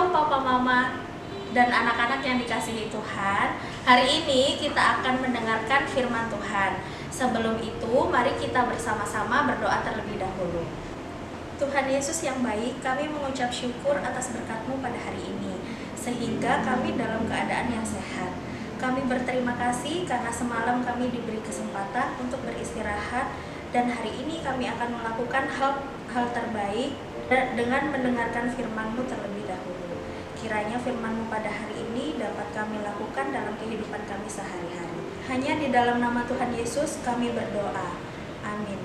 Shalom Papa Mama dan anak-anak yang dikasihi Tuhan. Hari ini kita akan mendengarkan firman Tuhan. Sebelum itu, mari kita bersama-sama berdoa terlebih dahulu. Tuhan Yesus yang baik, kami mengucap syukur atas berkat-Mu pada hari ini, sehingga kami dalam keadaan yang sehat. Kami berterima kasih karena semalam kami diberi kesempatan untuk beristirahat, dan hari ini kami akan melakukan hal terbaik dengan mendengarkan firman-Mu terlebih dahulu. Kiranya firman-Mu pada hari ini dapat kami lakukan dalam kehidupan kami sehari-hari. Hanya di dalam nama Tuhan Yesus kami berdoa. Amin.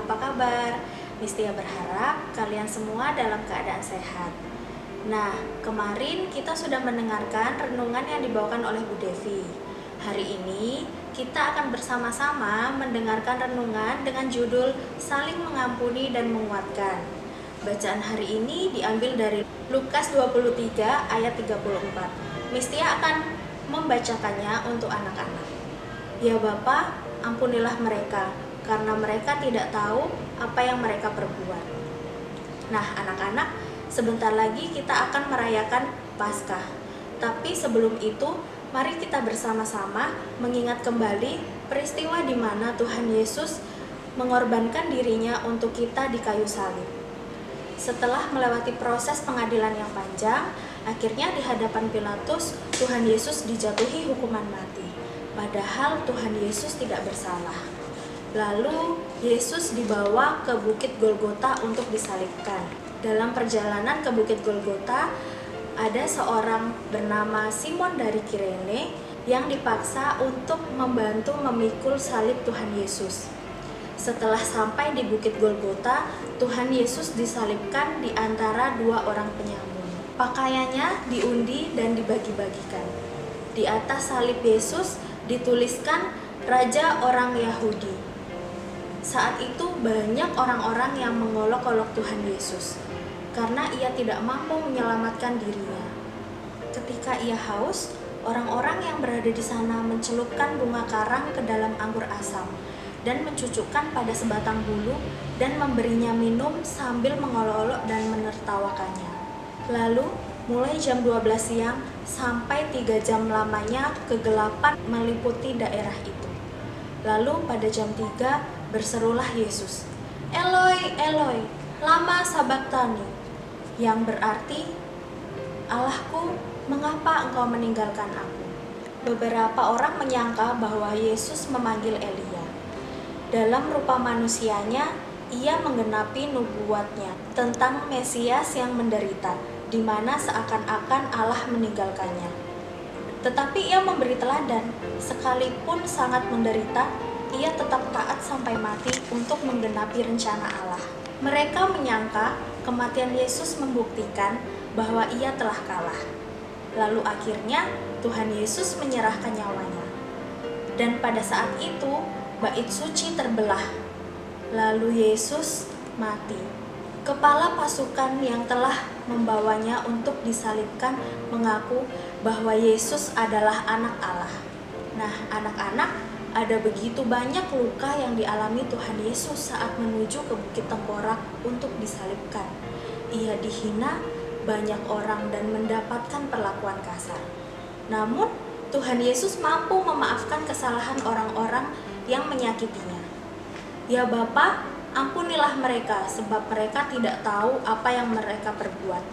Apa kabar? Mistia berharap kalian semua dalam keadaan sehat. Nah, kemarin kita sudah mendengarkan renungan yang dibawakan oleh Bu Devi. Hari ini kita akan bersama-sama mendengarkan renungan dengan judul Saling Mengampuni dan Menguatkan. Bacaan hari ini diambil dari Lukas 23 ayat 34. Mistia akan membacakannya untuk anak-anak. Ya Bapa, ampunilah mereka, karena mereka tidak tahu apa yang mereka perbuat. Nah, anak-anak, sebentar lagi kita akan merayakan Paskah. Tapi sebelum itu, mari kita bersama-sama mengingat kembali peristiwa di mana Tuhan Yesus mengorbankan dirinya untuk kita di kayu salib. Setelah melewati proses pengadilan yang panjang, akhirnya di hadapan Pilatus, Tuhan Yesus dijatuhi hukuman mati. Padahal Tuhan Yesus tidak bersalah. Lalu Yesus dibawa ke Bukit Golgota untuk disalibkan. Dalam perjalanan ke Bukit Golgota, ada seorang bernama Simon dari Kirene yang dipaksa untuk membantu memikul salib Tuhan Yesus. Setelah sampai di Bukit Golgota, Tuhan Yesus disalibkan di antara dua orang penyamun. Pakaiannya diundi dan dibagi-bagikan. Di atas salib Yesus dituliskan Raja Orang Yahudi. Saat itu banyak orang-orang yang mengolok-olok Tuhan Yesus karena ia tidak mampu menyelamatkan dirinya. Ketika ia haus, orang-orang yang berada di sana mencelupkan bunga karang ke dalam anggur asam dan mencucukkan pada sebatang bulu dan memberinya minum sambil mengolok-olok dan menertawakannya. Lalu, mulai jam 12 siang sampai 3 jam lamanya kegelapan meliputi daerah itu. Lalu pada jam 3 berserulah Yesus, "Eloi, Eloi, lama sabachthani," yang berarti, "Allahku, mengapa engkau meninggalkan aku?" Beberapa orang menyangka bahwa Yesus memanggil Elia. Dalam rupa manusianya, ia menggenapi nubuatnya tentang Mesias yang menderita, di mana seakan-akan Allah meninggalkannya. Tetapi ia memberi teladan, sekalipun sangat menderita, ia tetap taat sampai mati untuk menggenapi rencana Allah. Mereka menyangka kematian Yesus membuktikan bahwa ia telah kalah. Lalu akhirnya Tuhan Yesus menyerahkan nyawanya. Dan pada saat itu, bait suci terbelah. Lalu Yesus mati. Kepala pasukan yang telah membawanya untuk disalibkan mengaku bahwa Yesus adalah anak Allah. Nah, anak-anak, ada begitu banyak luka yang dialami Tuhan Yesus saat menuju ke Bukit Tengkorak untuk disalibkan. Ia dihina banyak orang dan mendapatkan perlakuan kasar. Namun, Tuhan Yesus mampu memaafkan kesalahan orang-orang yang menyakitinya. "Ya Bapa, ampunilah mereka, sebab mereka tidak tahu apa yang mereka perbuat,"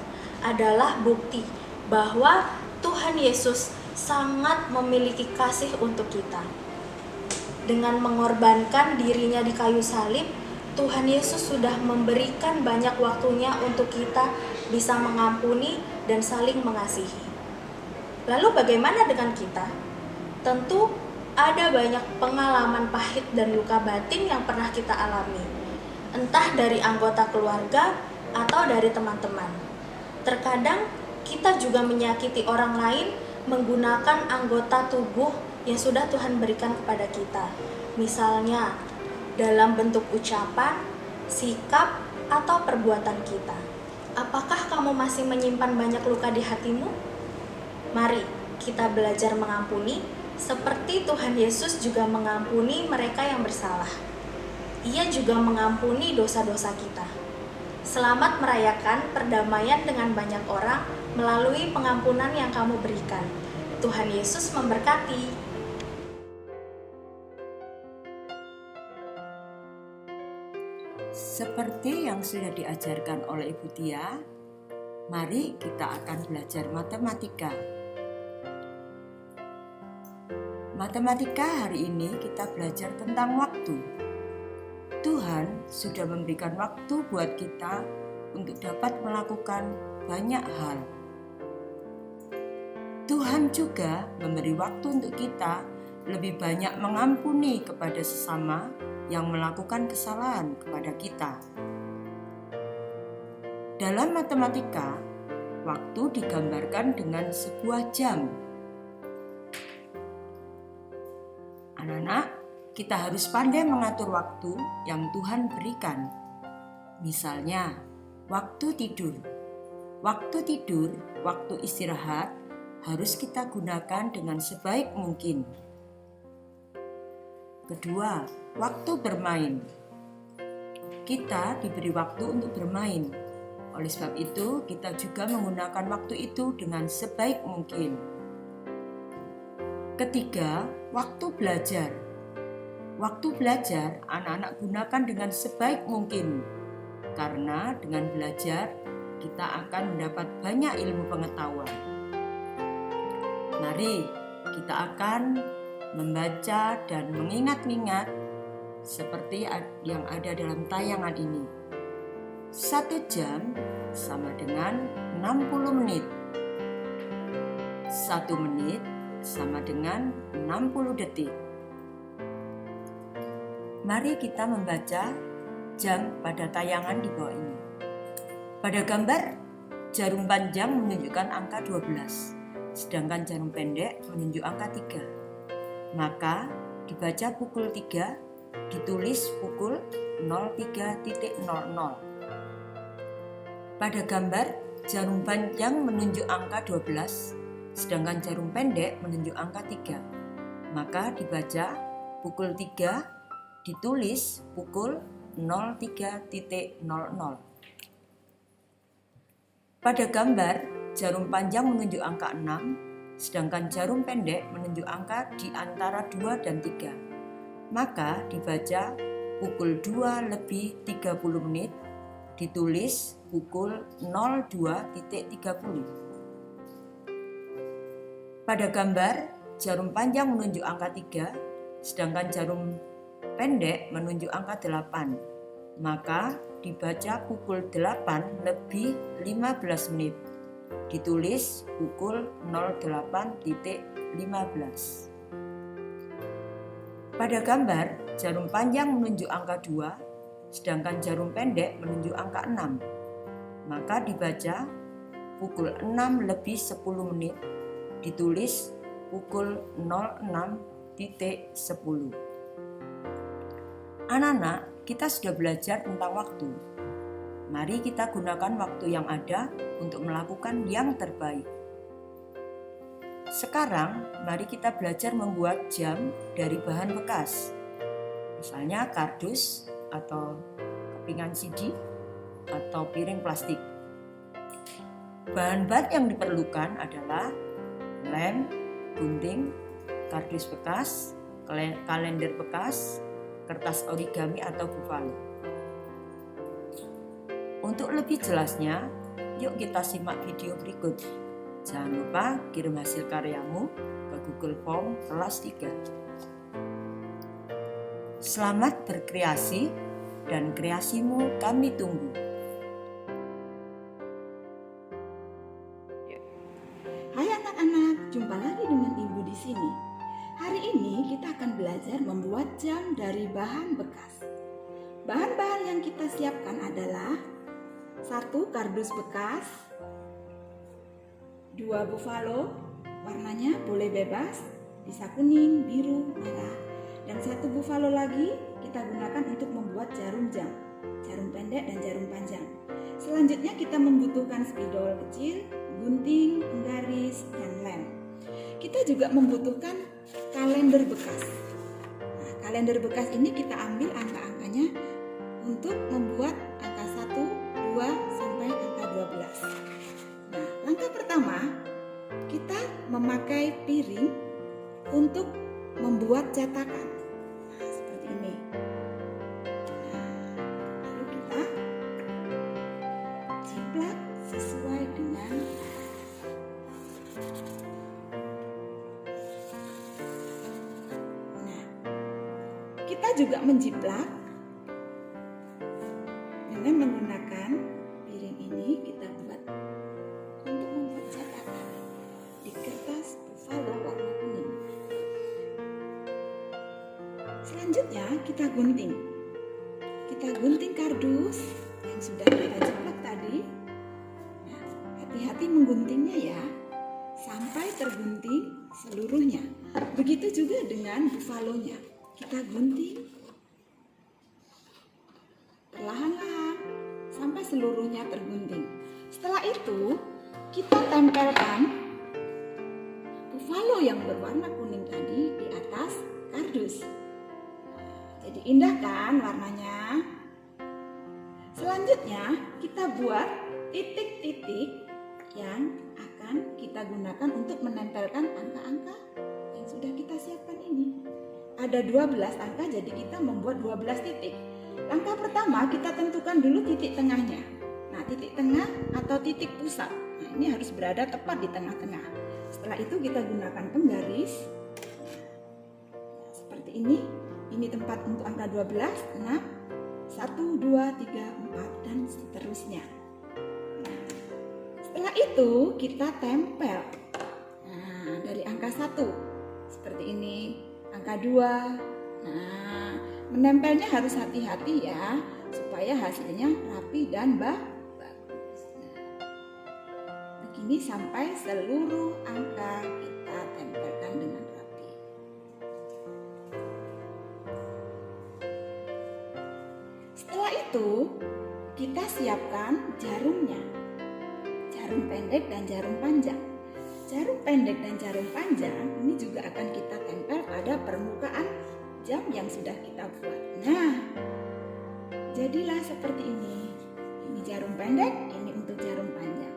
adalah bukti bahwa Tuhan Yesus sangat memiliki kasih untuk kita. Dengan mengorbankan dirinya di kayu salib, Tuhan Yesus sudah memberikan banyak waktunya untuk kita bisa mengampuni dan saling mengasihi. Lalu bagaimana dengan kita? Tentu ada banyak pengalaman pahit dan luka batin yang pernah kita alami, entah dari anggota keluarga atau dari teman-teman. Terkadang kita juga menyakiti orang lain menggunakan anggota tubuh yang sudah Tuhan berikan kepada kita. Misalnya, dalam bentuk ucapan, sikap, atau perbuatan kita. Apakah kamu masih menyimpan banyak luka di hatimu? Mari kita belajar mengampuni seperti Tuhan Yesus juga mengampuni mereka yang bersalah. Ia juga mengampuni dosa-dosa kita. Selamat merayakan perdamaian dengan banyak orang melalui pengampunan yang kamu berikan. Tuhan Yesus memberkati. Seperti yang sudah diajarkan oleh Ibu Tia, mari kita akan belajar matematika. Matematika hari ini kita belajar tentang waktu. Tuhan sudah memberikan waktu buat kita untuk dapat melakukan banyak hal. Tuhan juga memberi waktu untuk kita lebih banyak mengampuni kepada sesama yang melakukan kesalahan kepada kita. Dalam matematika, waktu digambarkan dengan sebuah jam. Anak-anak, kita harus pandai mengatur waktu yang Tuhan berikan. Misalnya, waktu tidur. Waktu tidur, waktu istirahat, harus kita gunakan dengan sebaik mungkin. Kedua, waktu bermain. Kita diberi waktu untuk bermain. Oleh sebab itu, kita juga menggunakan waktu itu dengan sebaik mungkin. Ketiga, waktu belajar. Waktu belajar, anak-anak gunakan dengan sebaik mungkin. karena dengan belajar kita akan mendapat banyak ilmu pengetahuan. Mari kita akan membaca dan mengingat-ingat seperti yang ada dalam tayangan ini. 1 jam sama dengan 60 menit. 1 menit sama dengan 60 detik. Mari kita membaca jam pada tayangan di bawah ini. Pada gambar, jarum panjang menunjukkan angka 12, sedangkan jarum pendek menunjuk angka 3. Maka dibaca pukul 3, ditulis pukul 03.00. Pada gambar, jarum panjang menunjuk angka 12, sedangkan jarum pendek menunjuk angka 3. Maka dibaca pukul 3, ditulis pukul 03.00. Pada gambar, jarum panjang menunjuk angka 6, sedangkan jarum pendek menunjuk angka di antara 2 dan 3. Maka dibaca pukul 2:30 menit, ditulis pukul 02.30. Pada gambar, jarum panjang menunjuk angka 3, sedangkan jarum pendek menunjuk angka 8. Maka dibaca pukul 8:15 menit, ditulis pukul 08.15. Pada gambar, jarum panjang menunjuk angka 2, sedangkan jarum pendek menunjuk angka 6. Maka dibaca pukul 6:10 menit, ditulis pukul 06.10. Anak-anak, kita sudah belajar tentang waktu. Mari kita gunakan waktu yang ada untuk melakukan yang terbaik. Sekarang, mari kita belajar membuat jam dari bahan bekas. Misalnya kardus atau kepingan CD atau piring plastik. Bahan-bahan yang diperlukan adalah lem, gunting, kardus bekas, kalender bekas, kertas origami atau buffalo. Untuk lebih jelasnya, yuk kita simak video berikut. Jangan lupa kirim hasil karyamu ke Google Form kelas 3. Selamat berkreasi dan kreasimu kami tunggu. Hai anak-anak, jumpa lagi dengan Ibu di sini. Hari ini kita akan belajar membuat jam dari bahan bekas. Bahan-bahan yang kita siapkan adalah 1 kardus bekas, 2 buffalo, warnanya boleh bebas, bisa kuning, biru, merah, dan 1 buffalo lagi kita gunakan untuk membuat jarum jam, jarum pendek dan jarum panjang. Selanjutnya kita membutuhkan spidol kecil, gunting, penggaris, dan lem. Kita juga membutuhkan kalender bekas. Nah, kalender bekas ini kita ambil angka-angkanya untuk membuat angka 1, 2, sampai angka 12. Nah, langkah pertama, kita memakai piring untuk membuat cetakan. Nah, seperti ini. Nah, lalu kita jiplak sesuai dengan kita juga menjiplak dengan menggunakan piring ini. Kita buat untuk membuat cetakan di kertas buffalo warna kuning. Selanjutnya kita gunting. Kita gunting kardus yang sudah kita jiplak tadi. Nah, hati-hati mengguntingnya ya, sampai tergunting seluruhnya. Begitu juga dengan buffalonya. Kita gunting perlahan-lahan sampai seluruhnya tergunting. Setelah itu kita tempelkan buffalo yang berwarna kuning tadi di atas kardus. Jadi indah kan warnanya? Selanjutnya kita buat titik-titik yang akan kita gunakan untuk menempelkan angka-angka yang sudah kita siapkan ini. Ada 12 angka, jadi kita membuat 12 titik. Langkah pertama kita tentukan dulu titik tengahnya. Nah, titik tengah atau titik pusat, nah, ini harus berada tepat di tengah-tengah. Setelah itu kita gunakan penggaris. Nah, seperti ini. Ini tempat untuk angka 12, 6, 1, 2, 3, 4, dan seterusnya. Nah, setelah itu kita tempel. Nah, dari angka 1 seperti ini, angka 2. Nah, menempelnya harus hati-hati ya, supaya hasilnya rapi dan bagus. Nah, begini sampai seluruh angka kita tempelkan dengan rapi. Setelah itu kita siapkan jarumnya, jarum pendek dan jarum panjang. Jarum pendek dan jarum panjang ini juga akan kita tempel pada permukaan jam yang sudah kita buat. Nah, jadilah seperti ini. Ini jarum pendek, ini untuk jarum panjang.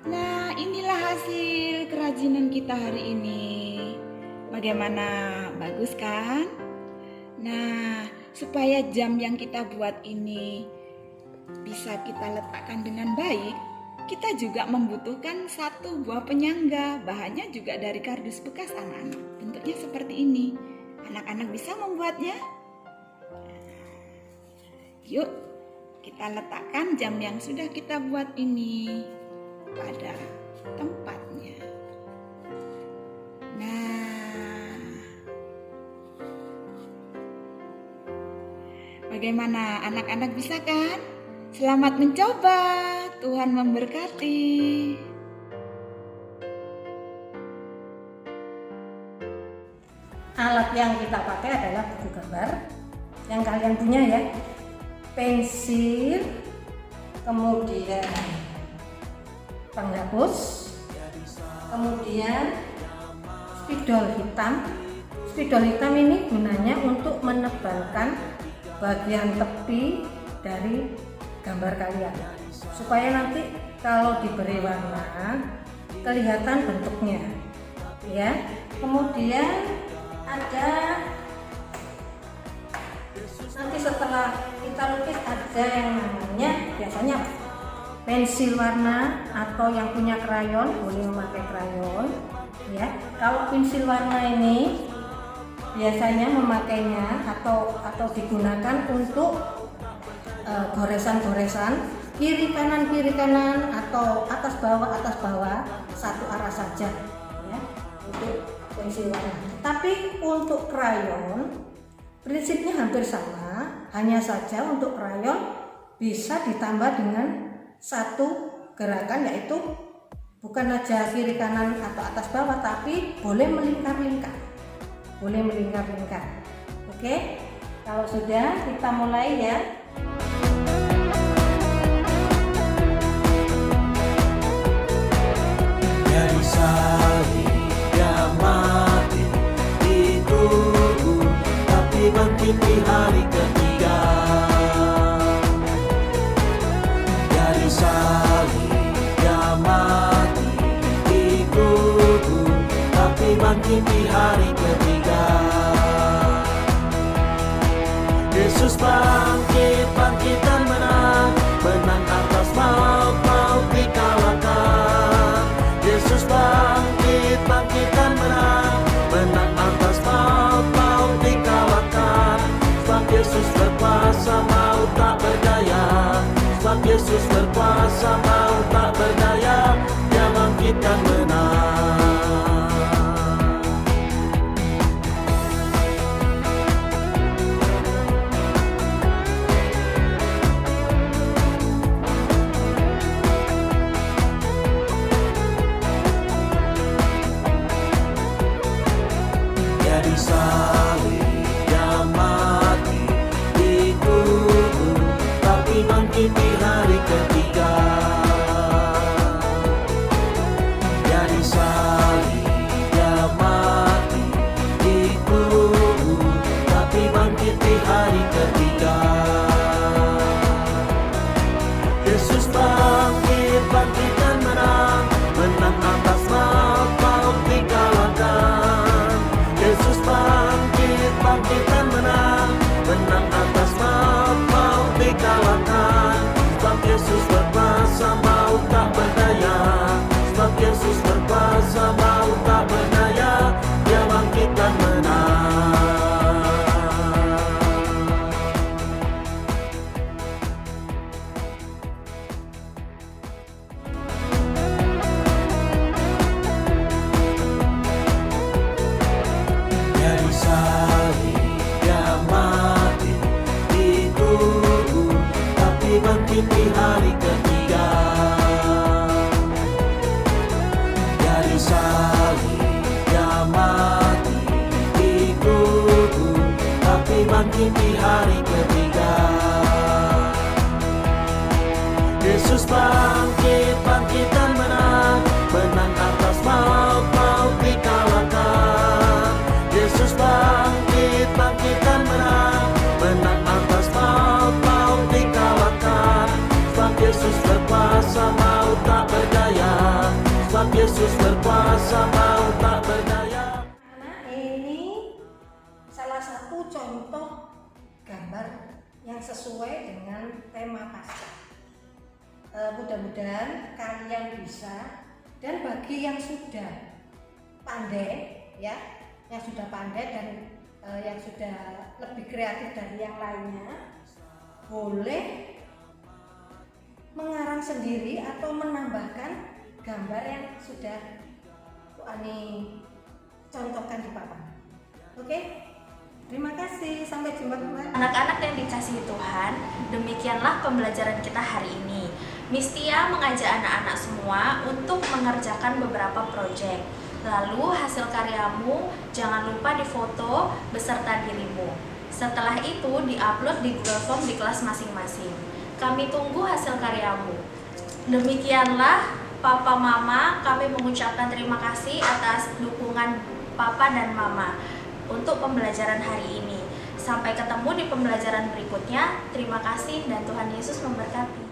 Nah, inilah hasil kerajinan kita hari ini. Bagaimana? Bagus kan? Nah, supaya jam yang kita buat ini bisa kita letakkan dengan baik, kita juga membutuhkan satu buah penyangga. Bahannya juga dari kardus bekas anak-anak. Bentuknya seperti ini. Anak-anak bisa membuatnya? Yuk, kita letakkan jam yang sudah kita buat ini pada tempatnya. Nah, bagaimana anak-anak, bisa kan? Selamat mencoba, Tuhan memberkati. Alat yang kita pakai adalah buku gambar yang kalian punya ya, pensil, kemudian penghapus, kemudian spidol hitam. Spidol hitam ini gunanya untuk menebalkan bagian tepi dari gambar kalian, supaya nanti kalau diberi warna kelihatan bentuknya ya. Kemudian ada, nanti setelah kita lukis ada yang namanya biasanya pensil warna, atau yang punya krayon boleh memakai krayon ya. Kalau pensil warna ini biasanya memakainya atau digunakan untuk goresan-goresan kiri kanan atau atas bawah satu arah saja ya, untuk pensil warna. Tapi untuk krayon prinsipnya hampir sama, hanya saja untuk krayon bisa ditambah dengan satu gerakan, yaitu bukan aja kiri kanan atau atas bawah, tapi boleh melingkar-lingkar. Oke, kalau sudah kita mulai ya. Dari salib dia mati dikubur, tapi bangkit di hari ketiga. Dari salib dia mati dikubur, tapi bangkit di hari ketiga. Yesus bangkit dan menang atas maut dikalahkan. Yesus bangkit dan menang atas maut dikalahkan. Sebab Yesus berkuasa, maut tak berdaya. Sebab Yesus berkuasa, maut tak berdaya. Dia bangkit dan menang. Di salib dia mati dikubur, tapi bangkit di hari ketiga. tapi bangkit di hari ketiga. Dari salib Dia mati dikubur, tapi bangkit di hari ketiga. Yesus bangkit, bangkit dan menang, menang atas maut, maut dikalahkan. Yesus bangkit, bangkit dan menang, menang atas maut, maut dikalahkan. Sebab Yesus berkuasa, maut tak berdaya. Sebab Yesus berkuasa, maut tak berdaya. Nah, ini salah satu contoh gambar yang sesuai dengan tema Paskah. Mudah-mudahan kalian bisa, dan bagi yang sudah pandai ya, yang sudah pandai dan yang sudah lebih kreatif dari yang lainnya, boleh mengarang sendiri atau menambahkan gambar yang sudah Bu Ani contohkan di papan. Oke? Terima kasih, sampai jumpa kembali. Anak-anak yang dikasihi Tuhan, demikianlah pembelajaran kita hari ini. Miss Tia mengajak anak-anak semua untuk mengerjakan beberapa proyek. Lalu hasil karyamu jangan lupa difoto beserta dirimu. Setelah itu diupload di Google Form di kelas masing-masing. Kami tunggu hasil karyamu. Demikianlah Papa Mama, kami mengucapkan terima kasih atas dukungan Papa dan Mama untuk pembelajaran hari ini. Sampai ketemu di pembelajaran berikutnya. Terima kasih dan Tuhan Yesus memberkati.